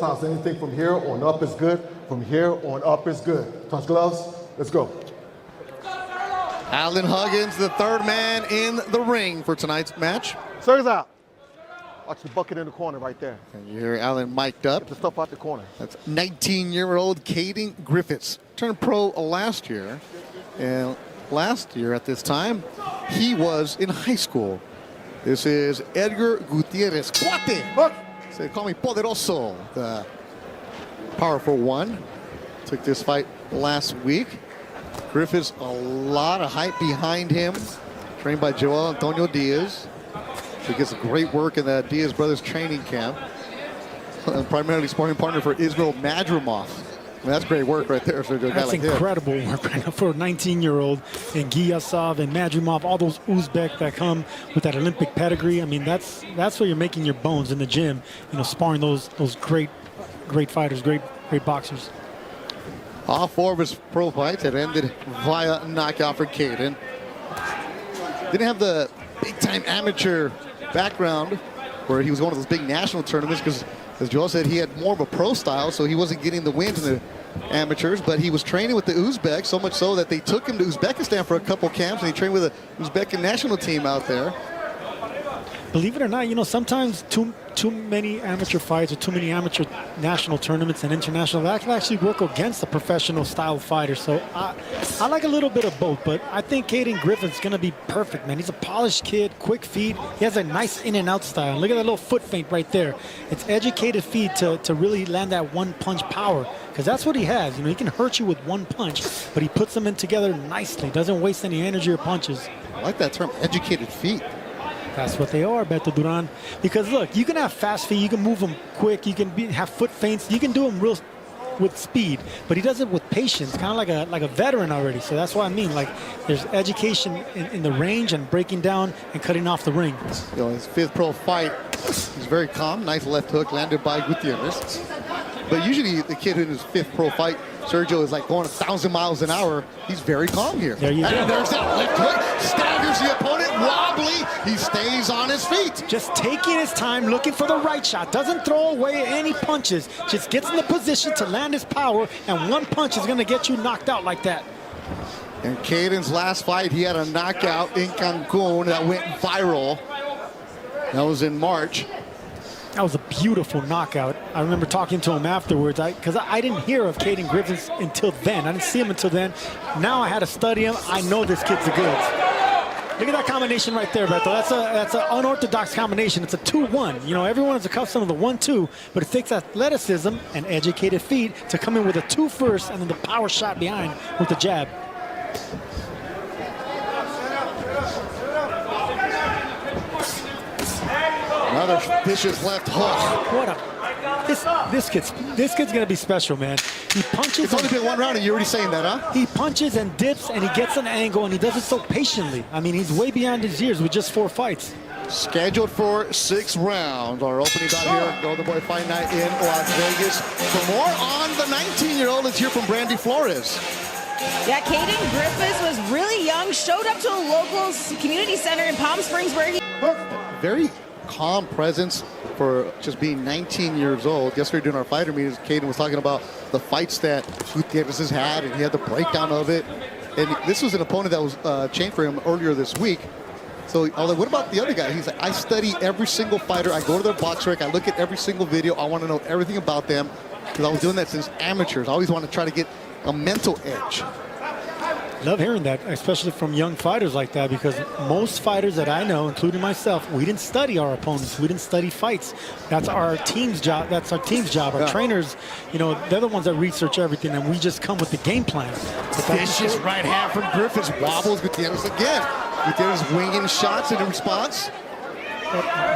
Sometimes anything from here on up is good. From here on up is good. Touch gloves. Let's go. Allen Huggins, the third man in the ring for tonight's match. Circus out. Watch the bucket in the corner right there. And you hear Allen mic'd up. Get the stuff out the corner. That's 19-year-old Cayden Griffiths. Turned pro last year. And last year at this time, he was in high school. This is Edgar Gutierrez. Cuate! Look. So they call me Poderoso, the powerful one. Took this fight last week. Griffiths, a lot of hype behind him. Trained by Joel Antonio Diaz. He gets great work in the Diaz brothers training camp. Primarily sparring partner for Ismail Madrimov. I mean, that's great work right there for a guy That's like incredible work right now for a 19-year-old. And Giyasov and Madrimov, all those Uzbek that come with that Olympic pedigree. I mean, that's where you're making your bones in the gym. You know, sparring those great fighters, great boxers. All four of his pro fights had ended via knockout for Cayden. Didn't have the big-time amateur background where he was going to those big national tournaments because, as Joel said, he had more of a pro style, so he wasn't getting the wins in the amateurs, but he was training with the Uzbeks, so much so that they took him to Uzbekistan for a couple camps, and he trained with the Uzbek national team out there. Believe it or not, you know, sometimes too many amateur fights or too many amateur national tournaments and international, that can actually work against a professional style fighter. So I like a little bit of both, but I think Cayden Griffiths is going to be perfect, man. He's a polished kid, quick feet. He has a nice in and out style. Look at that little foot feint right there. It's educated feet to really land that one punch power, because that's what he has. You know, he can hurt you with one punch, but he puts them in together nicely. Doesn't waste any energy or punches. I like that term, educated feet. That's what they are, Beto Duran. Because look, you can have fast feet, you can move them quick, you can have foot feints, you can do them real with speed, but he does it with patience, kind of like a veteran already. So that's what I mean. Like, there's education in the range and breaking down and cutting off the ring. You know, his fifth pro fight, he's very calm. Nice left hook landed by Gutierrez. But usually the kid in his fifth pro fight, Sergio, is like going 1,000 miles an hour. He's very calm here. There you go. And there's that left hook. Staggers the opponent. Wobbly. He stays on his feet. Just taking his time, looking for the right shot. Doesn't throw away any punches. Just gets in the position to land his power, and one punch is going to get you knocked out like that. In Cayden's last fight, he had a knockout in Cancun that went viral. That was in March. That was a beautiful knockout. I remember talking to him afterwards because I didn't hear of Cayden Griffiths until then. I didn't see him until then. Now I had to study him. I know this kid's a goods. Look at that combination right there, Beto. That's an unorthodox combination. It's a 2-1. You know, everyone is accustomed to the 1-2, but it takes athleticism and educated feet to come in with a 2 first and then the power shot behind with the jab. Another vicious left hook. What a this kid's gonna be special, man. He punches. It's only been one round and you're already saying that, huh? He punches and dips and he gets an angle and he does it so patiently. I mean, he's way beyond his years with just 4 fights. Scheduled for 6 rounds. Our opening bout here at Golden Boy Fight Night in Las Vegas. For more on the 19-year-old, let's hear from Brandy Flores. Yeah, Cayden Griffiths was really young, showed up to a local community center in Palm Springs where he... Very calm presence for just being 19 years old. Yesterday during our fighter meetings, Cayden was talking about the fights that Gutierrez has had, and he had the breakdown of it. And this was an opponent that was chained for him earlier this week. So I was like, what about the other guy? He's like, I study every single fighter. I go to their box rec. I look at every single video. I want to know everything about them because I was doing that since amateurs. I always want to try to get a mental edge. Love hearing that, especially from young fighters like that, because most fighters that I know, including myself, we didn't study our opponents. We didn't study fights. That's our team's job. That's our team's job. Our trainers, you know, they're the ones that research everything, and we just come with the game plan. Vicious right hand from Griffiths. Wobbles Gutierrez again. Gutierrez winging shots in response.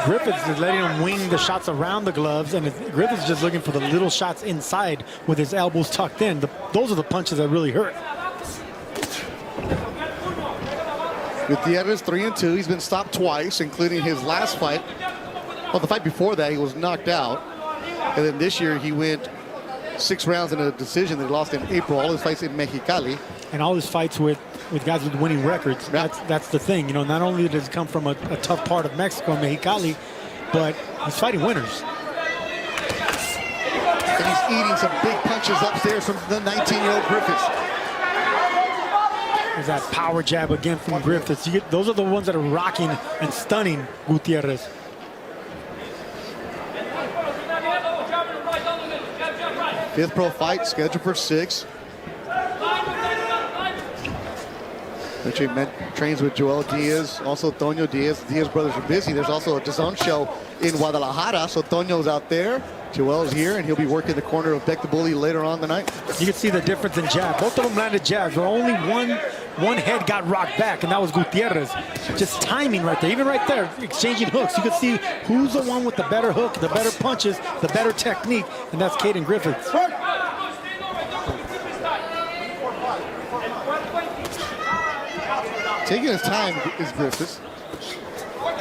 Griffiths is letting him wing the shots around the gloves, and Griffiths is just looking for the little shots inside with his elbows tucked in. Those are the punches that really hurt. Gutierrez 3-2. He's been stopped twice, including his last fight. Well, the fight before that, he was knocked out. And then this year, he went 6 rounds in a decision that he lost in April. All his fights in Mexicali. And all his fights with guys with winning records. That's the thing. You know, not only does he come from a tough part of Mexico, Mexicali, but he's fighting winners. And he's eating some big punches upstairs from the 19-year-old Griffiths. There's that power jab again from Griffiths. Those are the ones that are rocking and stunning Gutierrez. Fifth pro fight scheduled for 6. Richie trains with Joel Diaz, also Toño Diaz. The Diaz brothers are busy. There's also a DAZN show in Guadalajara, so Toño's out there. Joel's here, and he'll be working the corner of Beck the Bully later on tonight. You can see the difference in jab. Both of them landed jabs, but only one head got rocked back, and that was Gutierrez. Just timing right there, even right there, exchanging hooks. You can see who's the one with the better hook, the better punches, the better technique, and that's Cayden Griffiths. Taking his time is Griffiths.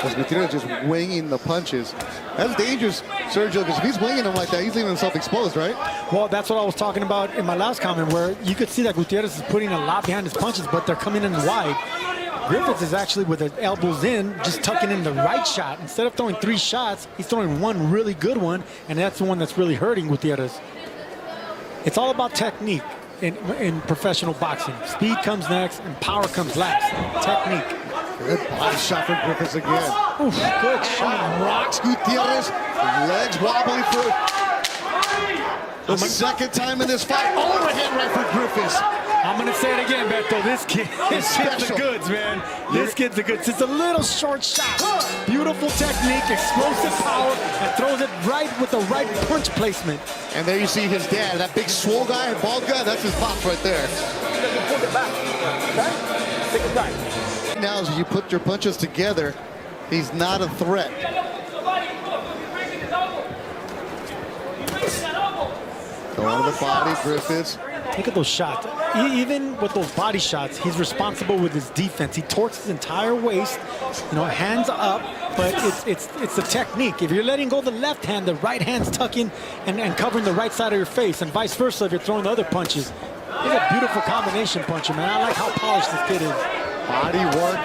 As Gutierrez just winging the punches. That's dangerous, Sergio, because if he's winging them like that, he's leaving himself exposed, right? Well, that's what I was talking about in my last comment, where you could see that Gutierrez is putting a lot behind his punches, but they're coming in wide. Griffiths is actually with his elbows in, just tucking in the right shot. Instead of throwing 3 shots, he's throwing one really good one, and that's the one that's really hurting Gutierrez. It's all about technique in professional boxing. Speed comes next, and power comes last. Technique. Good body shot from Griffiths again. Oof, good shot. Rocks Gutierrez, legs wobbly for the second time in this fight. Overhand right for Griffiths. I'm going to say it again, Beto. This kid's the goods, man. This kid's the goods. It's a little short shot. Beautiful technique, explosive power, and throws it right with the right punch placement. And there you see his dad, that big swole guy and bald guy, that's his pops right there. Now as you put your punches together, he's not a threat. Go on to the body, Griffiths. Look at those shots. Even with those body shots, he's responsible with his defense. He torques his entire waist, hands up, but it's the technique. If you're letting go the left hand, the right hand's tucking and covering the right side of your face, and vice versa if you're throwing the other punches. He's a beautiful combination puncher, man. I like how polished this kid is. Body work.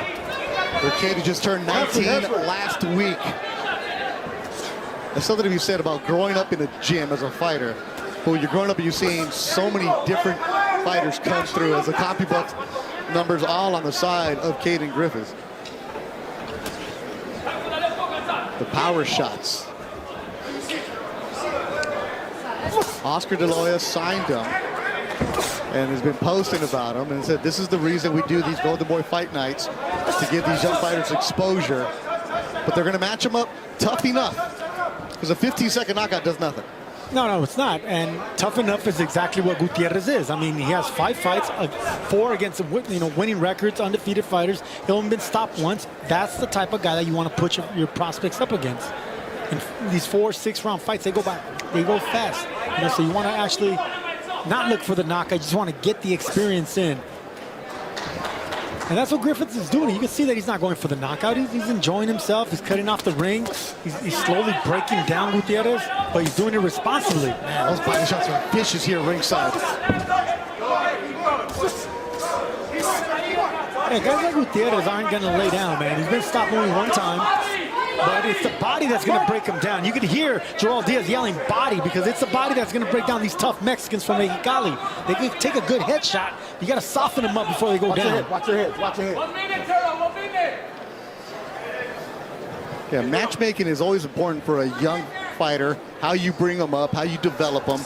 The kid who just turned 19 last week. There's something to be said about growing up in a gym as a fighter. But when you're growing up and you're seeing so many different fighters come through as the copybook numbers all on the side of Cayden Griffiths. The power shots. Oscar De La Hoya signed him and has been posting about him and said this is the reason we do these Golden Boy fight nights, to give these young fighters exposure. But they're going to match them up tough enough, because a 15-second knockout does nothing. No, it's not. And tough enough is exactly what Gutierrez is. I mean, he has 5 fights, 4 against winning records, undefeated fighters. He's only been stopped once. That's the type of guy that you want to put your prospects up against. And these 4-6 round fights, they go fast. So you want to actually not look for the knockout. You just want to get the experience in. And that's what Griffiths is doing. You can see that he's not going for the knockout. He's enjoying himself. He's cutting off the ring. He's slowly breaking down Gutierrez, but he's doing it responsibly. Man, those body shots are vicious here ringside. Yeah, guys like Gutierrez aren't going to lay down, man. He's been stopped only one time, but it's the body that's going to break him down. You could hear Joel Diaz yelling body, because it's the body that's going to break down these tough Mexicans from Mexicali. They can take a good headshot. You got to soften them up before they go down. Watch your head. Watch your head. 1 minute, Turo, 1 minute. Yeah, matchmaking is always important for a young fighter. How you bring them up, how you develop them.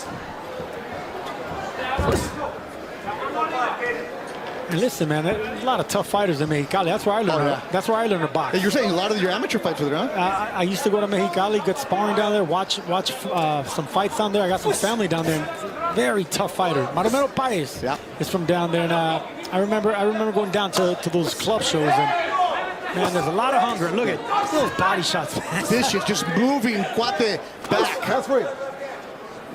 And listen, man, there's a lot of tough fighters in Mexicali. That's where I learned. That's where I learned to box. Hey, you're saying a lot of your amateur fights are there, huh? I used to go to Mexicali, get sparring down there, watch some fights down there. I got some family down there. Very tough fighter. Maromero Paez is from down there, and I remember going down to those club shows, and man, there's a lot of hunger. Look at those body shots, man. Vicious, just moving Cuate back. That's right.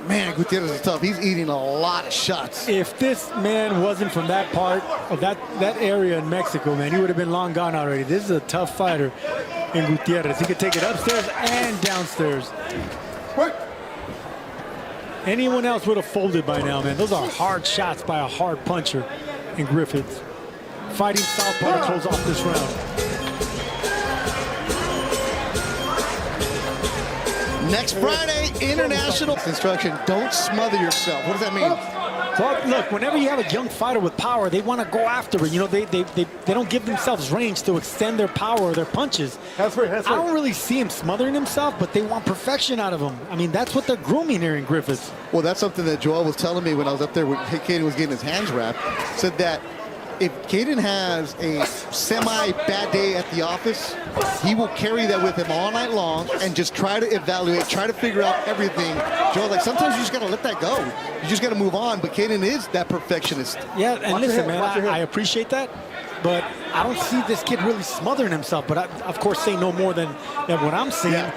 Man, Gutierrez is tough. He's eating a lot of shots. If this man wasn't from that part of that area in Mexico, man, he would have been long gone already. This is a tough fighter in Gutierrez. He could take it upstairs and downstairs. Anyone else would have folded by now, man. Those are hard shots by a hard puncher in Griffiths. Fighting southpaw to close off this round. Next Friday, international instruction. Don't smother yourself. What does that mean? Well, look, whenever you have a young fighter with power, they want to go after it. You know, they don't give themselves range to extend their power or their punches. Hands free, hands free. I don't really see him smothering himself, but they want perfection out of him. I mean, that's what they're grooming here in Griffiths. Well, that's something that Joel was telling me when I was up there when Cayden was getting his hands wrapped. Said that if Cayden has a semi-bad day at the office, he will carry that with him all night long and just try to evaluate, try to figure out everything. Joel, like sometimes you just got to let that go. You just got to move on, but Cayden is that perfectionist. Yeah, and listen, man, I appreciate that, but I don't see this kid really smothering himself, but I, of course, say no more than what I'm seeing. Yeah.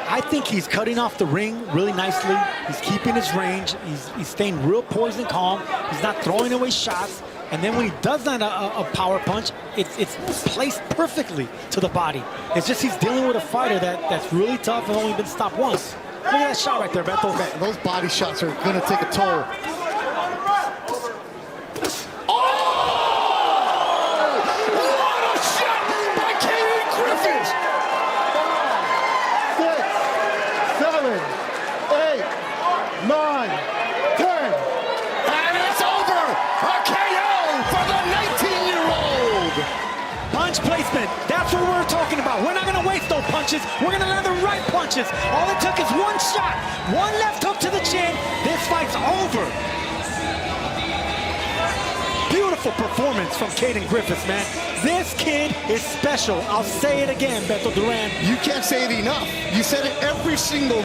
I think he's cutting off the ring really nicely. He's keeping his range. He's staying real poised and calm. He's not throwing away shots. And then when he does land a power punch, it's placed perfectly to the body. It's just he's dealing with a fighter that's really tough and only been stopped once. Look at that shot right there, Beto. Man, those body shots are going to take a toll. Placement. That's what we're talking about. We're not going to waste those punches. We're going to land the right punches. All it took is one shot, one left hook to the chin. This fight's over. Beautiful performance from Cayden Griffiths, man. This kid is special. I'll say it again, Beto Duran. You can't say it enough. You said it every single